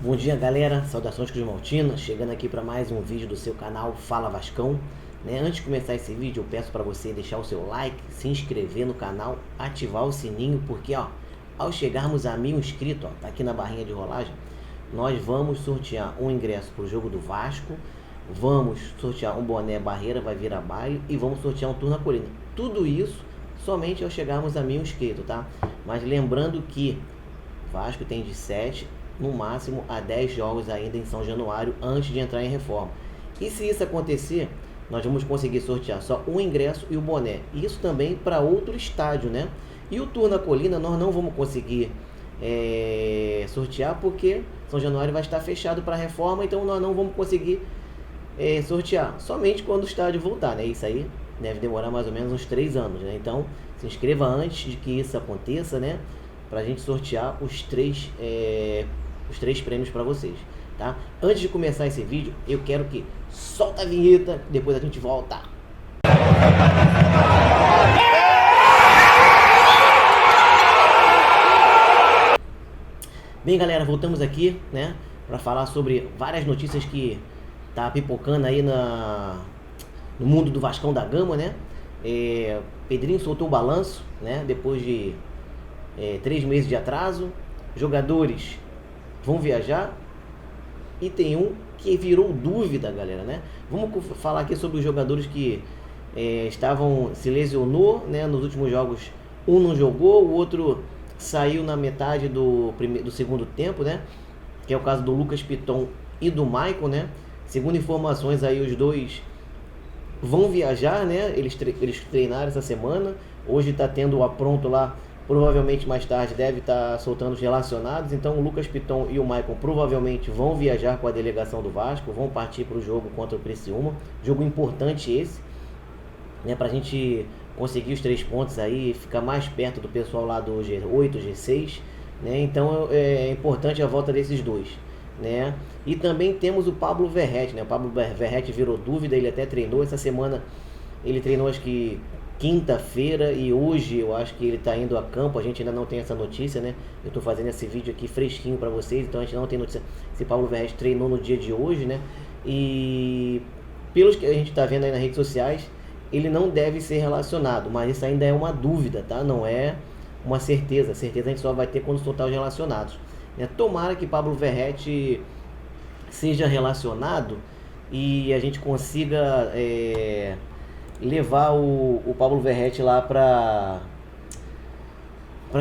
Bom dia, galera, saudações cruzmaltinas, chegando aqui para mais um vídeo do seu canal Fala Vascão, né? Antes de começar esse vídeo, eu peço para você deixar o seu like, se inscrever no canal, ativar o sininho, porque ao chegarmos a 1000 inscritos, tá aqui na barrinha de rolagem, nós vamos sortear um ingresso para o jogo do Vasco, vamos sortear um boné barreira, vai vir a baile, e vamos sortear um tour na colina. Tudo isso somente ao chegarmos a 1000 inscritos, tá? Mas lembrando que Vasco tem de 7 no máximo a 10 jogos ainda em São Januário antes de entrar em reforma. E se isso acontecer, nós vamos conseguir sortear só um ingresso e o boné. Isso também para outro estádio, né? E o tour na colina nós não vamos conseguir sortear porque São Januário vai estar fechado para reforma, então nós não vamos conseguir sortear somente quando o estádio voltar, né? Isso aí deve demorar mais ou menos uns 3 anos, né? Então se inscreva antes de que isso aconteça, né? Para a gente sortear os três prêmios para vocês, tá? Antes de começar esse vídeo, eu quero que solta a vinheta, depois a gente volta. Bem, galera, voltamos aqui, né, para falar sobre várias notícias que tá pipocando aí no mundo do Vascão da Gama, né? Pedrinho soltou o balanço, né, depois de 3 meses de atraso. Jogadores vão viajar e tem um que virou dúvida, galera, né? Vamos falar aqui sobre os jogadores que se lesionou, né, nos últimos jogos. Um não jogou, o outro saiu na metade do segundo tempo, né? Que é o caso do Lucas Piton e do Maicon, né? Segundo informações aí, os dois vão viajar, né? Eles treinaram essa semana. Hoje está tendo o apronto lá. Provavelmente mais tarde deve estar soltando os relacionados. Então o Lucas Piton e o Maicon provavelmente vão viajar com a delegação do Vasco, vão partir para o jogo contra o Criciúma. Jogo importante esse, né, para a gente conseguir os 3 pontos aí, ficar mais perto do pessoal lá do G8, G6, né? Então é importante a volta desses dois, né? E também temos o Pablo Verrete, né? O Pablo Verrete virou dúvida, ele até treinou essa semana, ele treinou acho que quinta-feira, e hoje eu acho que ele está indo a campo. A gente ainda não tem essa notícia, né? Eu estou fazendo esse vídeo aqui fresquinho para vocês, então a gente não tem notícia se Pablo Verrete treinou no dia de hoje, né? E pelos que a gente está vendo aí nas redes sociais, ele não deve ser relacionado, mas isso ainda é uma dúvida, tá? Não é uma certeza. Certeza a gente só vai ter quando soltar os relacionados, né? Tomara que Pablo Verrete seja relacionado e a gente consiga levar o Pablo Verrete lá para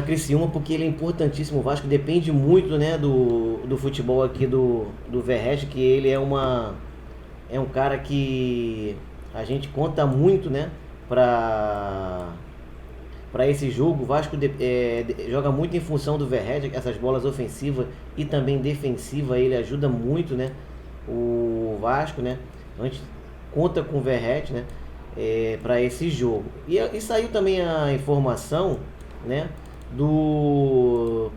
Criciúma, porque ele é importantíssimo. O Vasco depende muito, né, do futebol aqui do Verrete, que ele é um cara que a gente conta muito, né, para esse jogo. O Vasco joga muito em função do Verrete, essas bolas ofensivas e também defensivas, ele ajuda muito, né, o Vasco, né? Então a gente conta com o Verrete, né, para esse jogo. E saiu também a informação, né, do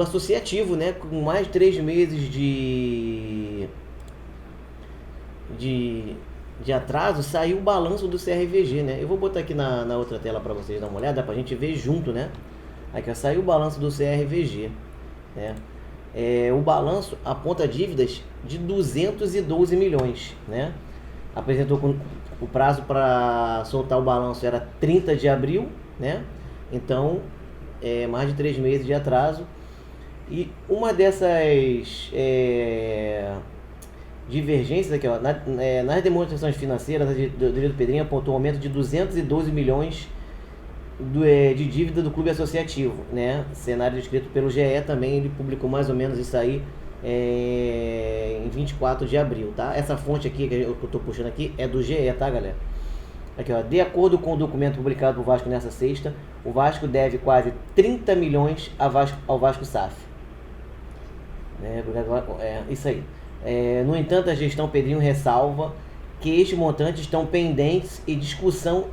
associativo, né, com mais de 3 meses de atraso, saiu o balanço do CRVG, né? Eu vou botar aqui na outra tela para vocês dar uma olhada, pra gente ver junto, né? Aqui, ó, saiu o balanço do CRVG, né? O balanço aponta dívidas de 212 milhões, né? Apresentou o prazo para soltar o balanço era 30 de abril, né? Então, mais de 3 meses de atraso. E uma dessas divergências aqui, ó, nas demonstrações financeiras, a diretoria do Pedrinho apontou um aumento de 212 milhões de dívida do clube associativo, né? Cenário descrito pelo GE também, ele publicou mais ou menos isso aí em 24 de abril, tá? Essa fonte aqui que eu tô puxando aqui é do GE, tá, galera? Aqui, ó, de acordo com o documento publicado por Vasco nessa sexta, o Vasco deve quase 30 milhões ao Vasco SAF. Isso aí. No entanto, a gestão Pedrinho ressalva que estes montantes estão pendentes em discussão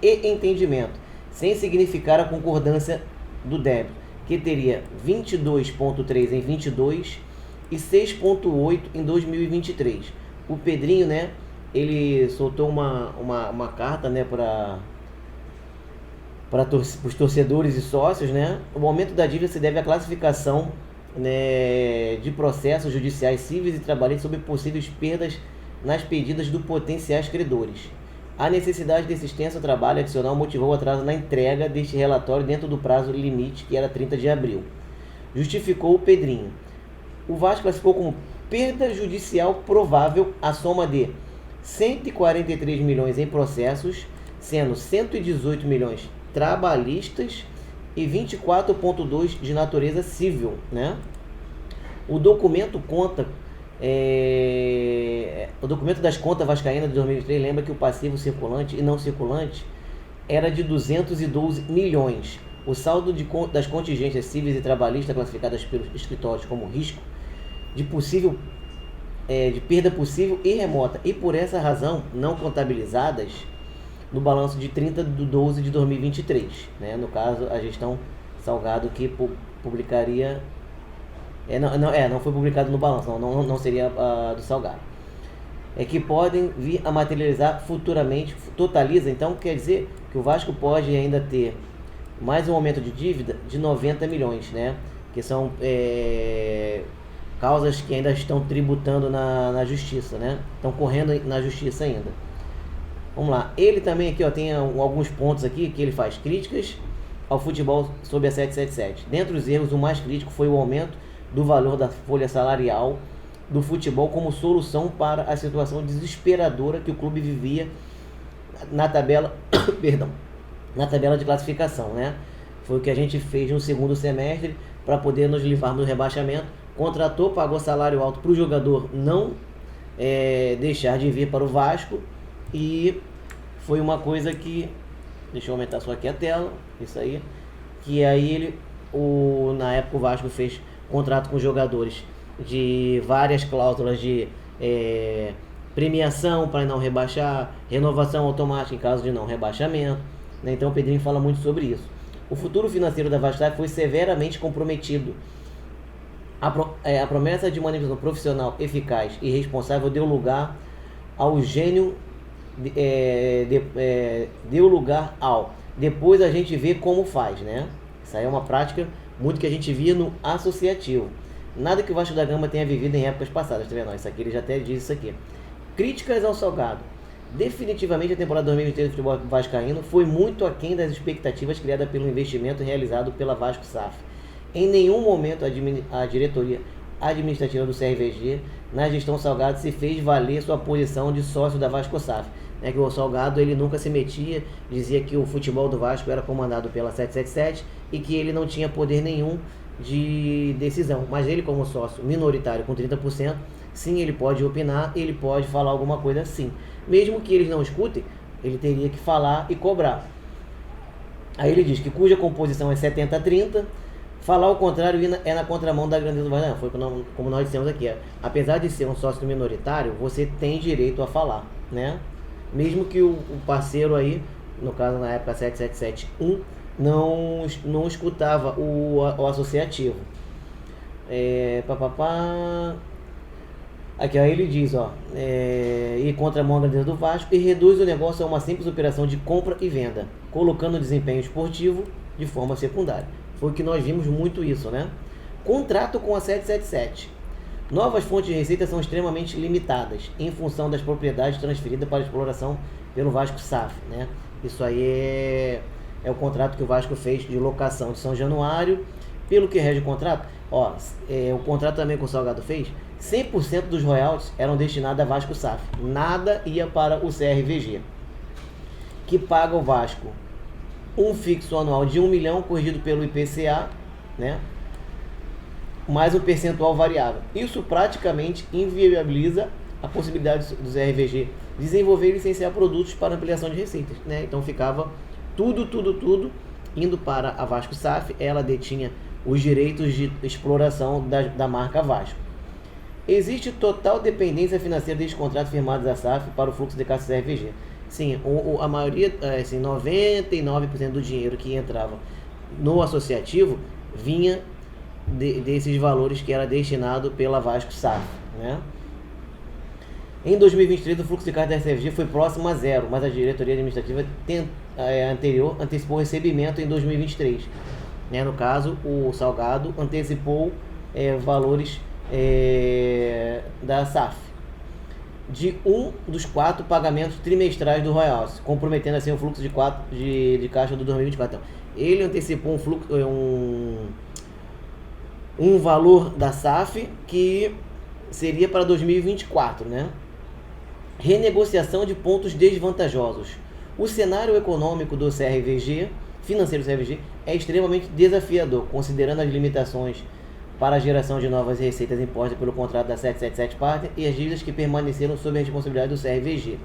e entendimento, sem significar a concordância do débito, que teria 22,3 em 22 e 6,8 em 2023. O Pedrinho, né, ele soltou uma carta, né, para os torcedores e sócios, né? O aumento da dívida se deve à classificação né, de processos judiciais cíveis e trabalhistas sobre possíveis perdas nas pedidas dos potenciais credores. A necessidade desse extenso trabalho adicional motivou o atraso na entrega deste relatório dentro do prazo limite, que era 30 de abril. Justificou o Pedrinho. O Vasco classificou como perda judicial provável a soma de 143 milhões em processos, sendo 118 milhões trabalhistas e 24,2 de natureza civil, né? O documento das contas vascaínas de 2023 lembra que o passivo circulante e não circulante era de 212 milhões. O saldo das contingências cíveis e trabalhistas classificadas pelos escritórios como risco de perda possível e remota, e por essa razão não contabilizadas no balanço de 30 de 12 de 2023, né? No caso, a gestão Salgado que publicaria... não foi publicado no balanço, não seria do Salgado. Que podem vir a materializar futuramente, totaliza, então quer dizer que o Vasco pode ainda ter mais um aumento de dívida de 90 milhões, né? Que são causas que ainda estão tributando na justiça, né? Estão correndo na justiça ainda. Vamos lá. Ele também aqui tem alguns pontos aqui que ele faz críticas ao futebol sob a 777. Dentre os erros, o mais crítico foi o aumento do valor da folha salarial do futebol como solução para a situação desesperadora que o clube vivia na tabela, na tabela de classificação, né? Foi o que a gente fez no segundo semestre para poder nos livrar do rebaixamento. Contratou, pagou salário alto para o jogador não deixar de vir para o Vasco, e foi uma coisa que, deixa eu aumentar só aqui a tela, isso aí, que aí na época o Vasco fez contrato com jogadores de várias cláusulas de premiação para não rebaixar, renovação automática em caso de não rebaixamento, né? Então o Pedrinho fala muito sobre isso. O futuro financeiro da Vasco foi severamente comprometido. A promessa de uma administração profissional eficaz e responsável deu lugar ao gênio, deu lugar ao depois a gente vê como faz, né? Isso aí é uma prática muito que a gente via no associativo. Nada que o Vasco da Gama tenha vivido em épocas passadas, tá vendo? Isso aqui ele já até disse isso aqui. Críticas ao Salgado. Definitivamente a temporada 2023 do futebol vascaíno foi muito aquém das expectativas criadas pelo investimento realizado pela Vasco SAF. Em nenhum momento a diretoria administrativa do CRVG na gestão Salgado se fez valer sua posição de sócio da Vasco SAF. Que o Salgado ele nunca se metia, dizia que o futebol do Vasco era comandado pela 777 e que ele não tinha poder nenhum de decisão. Mas ele, como sócio minoritário com 30%, sim, ele pode opinar, ele pode falar alguma coisa sim. Mesmo que eles não escutem, ele teria que falar e cobrar. Aí ele diz que cuja composição é 70-30, falar o contrário é na contramão da grandeza do Vasco. Foi como nós dissemos aqui. Apesar de ser um sócio minoritário, você tem direito a falar, né? Mesmo que o parceiro aí, no caso na época 7771, não escutava o associativo. Aqui ó, ele diz, ir contra a mão grandeza do Vasco e reduz o negócio a uma simples operação de compra e venda, colocando o desempenho esportivo de forma secundária. Foi o que nós vimos muito isso, né? Contrato com a 777. Novas fontes de receita são extremamente limitadas em função das propriedades transferidas para exploração pelo Vasco SAF, né? Isso aí é o contrato que o Vasco fez de locação de São Januário. Pelo que rege o contrato, o contrato também que o Salgado fez, 100% dos royalties eram destinados a Vasco SAF. Nada ia para o CRVG, que paga o Vasco um fixo anual de 1 milhão, corrigido pelo IPCA, né? Mais um percentual variável. Isso praticamente inviabiliza a possibilidade dos RVG desenvolver e licenciar produtos para ampliação de receitas, né? Então ficava tudo indo para a Vasco SAF. Ela detinha os direitos de exploração da marca Vasco. Existe total dependência financeira desses contratos firmados da SAF para o fluxo de caixa do RVG. Sim, a maioria, 99% do dinheiro que entrava no associativo vinha desses valores que era destinado pela Vasco SAF, né? Em 2023, o fluxo de caixa da SFG foi próximo a zero, mas a diretoria administrativa anterior antecipou o recebimento em 2023. No caso, o Salgado antecipou valores da SAF, de um dos 4 pagamentos trimestrais do royalties, comprometendo assim o fluxo de caixa do 2024. Então, ele antecipou um valor da SAF que seria para 2024, né? Renegociação de pontos desvantajosos. O cenário econômico do CRVG, financeiro do CRVG, é extremamente desafiador, considerando as limitações para a geração de novas receitas impostas pelo contrato da 777 Partner e as dívidas que permaneceram sob a responsabilidade do CRVG.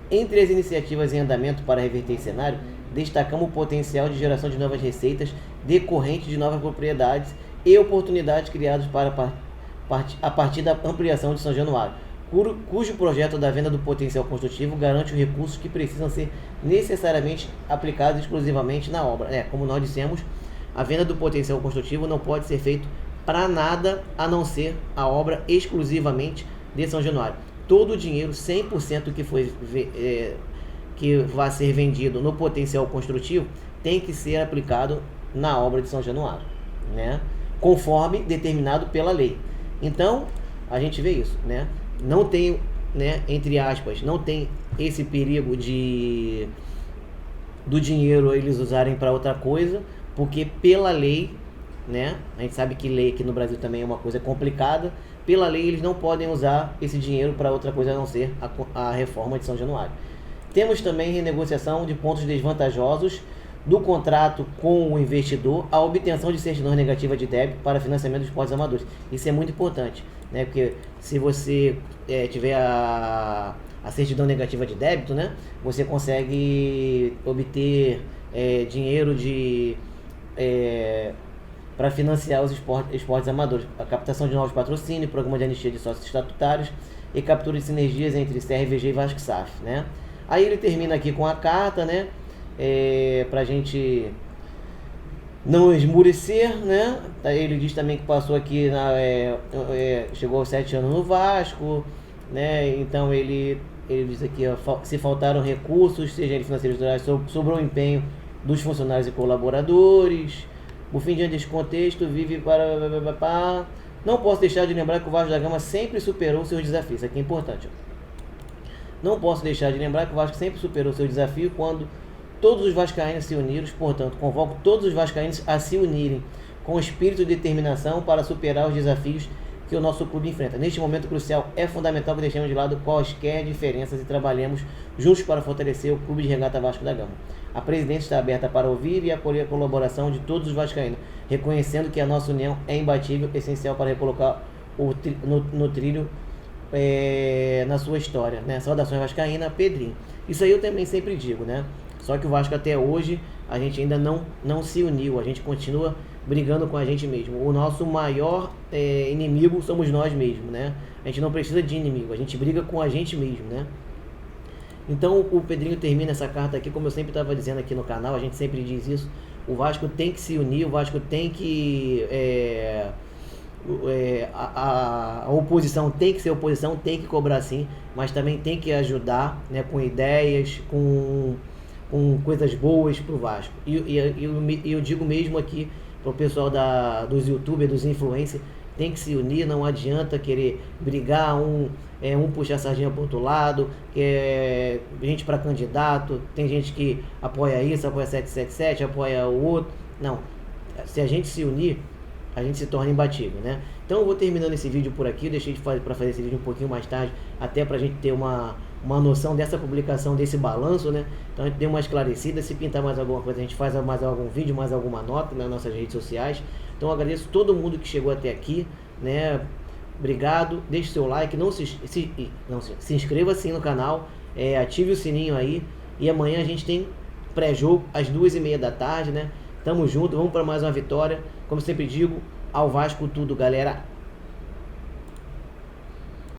Entre as iniciativas em andamento para reverter esse cenário, destacamos o potencial de geração de novas receitas decorrentes de novas propriedades e oportunidades criadas a partir da ampliação de São Januário, cujo projeto da venda do potencial construtivo garante os recursos que precisam ser necessariamente aplicados exclusivamente na obra. Como nós dissemos, a venda do potencial construtivo não pode ser feita para nada a não ser a obra exclusivamente de São Januário. Todo o dinheiro, 100% que vai ser vendido no potencial construtivo, tem que ser aplicado na obra de São Januário, né? Conforme determinado pela lei. Então, a gente vê isso, né? Não tem, né, entre aspas, não tem esse perigo do dinheiro eles usarem para outra coisa, porque pela lei, né, a gente sabe que lei aqui no Brasil também é uma coisa complicada, pela lei eles não podem usar esse dinheiro para outra coisa a não ser a reforma de São Januário. Temos também renegociação de pontos desvantajosos do contrato com o investidor, a obtenção de certidão negativa de débito para financiamento dos esportes amadores. Isso é muito importante, né? Porque se você tiver a certidão negativa de débito, né, você consegue obter dinheiro para financiar os esportes amadores, a captação de novos patrocínios, programa de anistia de sócios estatutários e captura de sinergias entre CRVG e Vasco SAF, né? Aí ele termina aqui com a carta, né? Pra gente não esmurecer, né? Ele diz também que passou aqui, chegou aos 7 anos no Vasco, né? Então ele diz aqui, ó, se faltaram recursos, seja ele financeiros, sobrou o empenho dos funcionários e colaboradores. Por fim, diante desse contexto, vive para... Não posso deixar de lembrar que o Vasco da Gama sempre superou seus desafios. Isso aqui é importante, ó. Não posso deixar de lembrar que o Vasco sempre superou seu desafio quando todos os vascaínos se uniram. Portanto, convoco todos os vascaínos a se unirem com espírito de determinação para superar os desafios que o nosso clube enfrenta. Neste momento crucial, é fundamental que deixemos de lado quaisquer diferenças e trabalhemos juntos para fortalecer o Clube de Regata Vasco da Gama. A presidência está aberta para ouvir e acolher a colaboração de todos os vascaínos, reconhecendo que a nossa união é imbatível, essencial para recolocar no trilho na sua história, né? Saudações vascaína, Pedrinho. Isso aí eu também sempre digo, né? Só que o Vasco até hoje a gente ainda não se uniu, a gente continua brigando com a gente mesmo. O nosso maior inimigo somos nós mesmos, né? A gente não precisa de inimigo, a gente briga com a gente mesmo, né? Então o Pedrinho termina essa carta aqui, como eu sempre estava dizendo aqui no canal, a gente sempre diz isso, o Vasco tem que se unir, o Vasco tem que... a oposição tem que ser oposição, tem que cobrar sim, mas também tem que ajudar, né, com ideias, com coisas boas pro Vasco. E eu digo mesmo aqui pro pessoal dos youtubers, dos influencers, tem que se unir, não adianta querer brigar, um puxar a sardinha pro outro lado, gente para candidato, tem gente que apoia isso, apoia 777, apoia o outro. Não, se a gente se unir, a gente se torna imbatível, né? Então eu vou terminando esse vídeo por aqui, eu deixei para fazer esse vídeo um pouquinho mais tarde, até pra gente ter uma noção dessa publicação, desse balanço, né? Então a gente deu uma esclarecida, se pintar mais alguma coisa, a gente faz mais algum vídeo, mais alguma nota nas nossas redes sociais. Então eu agradeço todo mundo que chegou até aqui, né? Obrigado, deixe seu like, não se inscreva sim no canal, ative o sininho aí, e amanhã a gente tem pré-jogo às 2h30 da tarde, né? Tamo junto, vamos para mais uma vitória. Como sempre digo, ao Vasco tudo, galera.